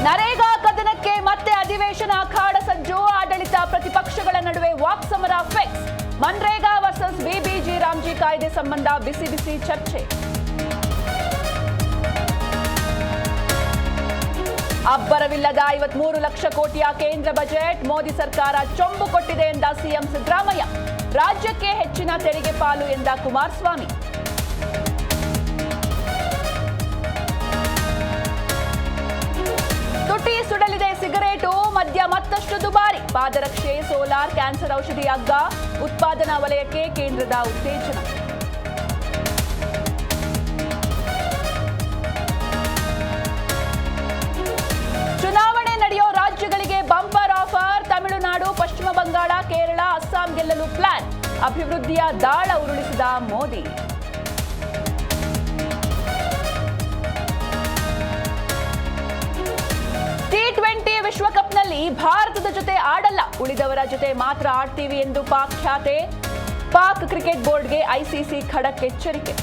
ನರೇಗಾ ಕದನಕ್ಕೆ ಮತ್ತೆ ಅಧಿವೇಶನ ಅಖಾಡ ಸಜ್ಜು. ಆಡಳಿತ ಪ್ರತಿಪಕ್ಷಗಳ ನಡುವೆ ವಾಕ್ಸಮರ fix. MNREGA versus VBG Ramji ಕಾಯ್ದೆ ಸಂಬಂಧ ಬಿಸಿ ಬಿಸಿ ಚರ್ಚೆ. ಅಬ್ಬರವಿಲ್ಲದ 53 ಲಕ್ಷ ಕೋಟಿಯ ಕೇಂದ್ರ ಬಜೆಟ್. ಮೋದಿ ಸರ್ಕಾರ ಚೊಂಬು ಕೊಟ್ಟಿದೆ ಎಂದ ಸಿಎಂ ಸಿದ್ದರಾಮಯ್ಯ. ರಾಜ್ಯಕ್ಕೆ ಹೆಚ್ಚಿನ ತೆರಿಗೆ ಪಾಲು ಎಂದ ಕುಮಾರಸ್ವಾಮಿ. ತುಟಿ ಸುಡಲಿದೆ ಸಿಗರೇಟು. ಮದ್ಯ ಮತ್ತಷ್ಟು ದುಬಾರಿ. ಪಾದರಕ್ಷೆ, ಸೋಲಾರ್, ಕ್ಯಾನ್ಸರ್ ಔಷಧಿ ಅಗ್ಗ. ಉತ್ಪಾದನಾ ವಲಯಕ್ಕೆ ಕೇಂದ್ರದ ಉತ್ತೇಜನ. ಚುನಾವಣೆ ನಡೆಯೋ ರಾಜ್ಯಗಳಿಗೆ ಬಂಪರ್ ಆಫರ್. ತಮಿಳುನಾಡು, ಪಶ್ಚಿಮ ಬಂಗಾಳ, ಕೇರಳ, ಅಸ್ಸಾಂ ಗೆಲ್ಲಲು ಪ್ಲಾನ್. ಅಭಿವೃದ್ಧಿಯ ದಾಳ ಉರುಳಿಸಿದ ಮೋದಿ. T20 ವಿಶ್ವಕಪ್ನಲ್ಲಿ ಭಾರತದ ಜೊತೆ ಆಡಲ್ಲ, ಉಳಿದವರ ಜೊತೆ ಮಾತ್ರ ಆಡ್ತೀವಿ ಎಂದು ಪಾಕ್ ಖ್ಯಾತೆ. ಪಾಕ್ ಕ್ರಿಕೆಟ್ ಬೋರ್ಡ್ಗೆ ಐಸಿಸಿ ಖಡಕ್ ಎಚ್ಚರಿಕೆ.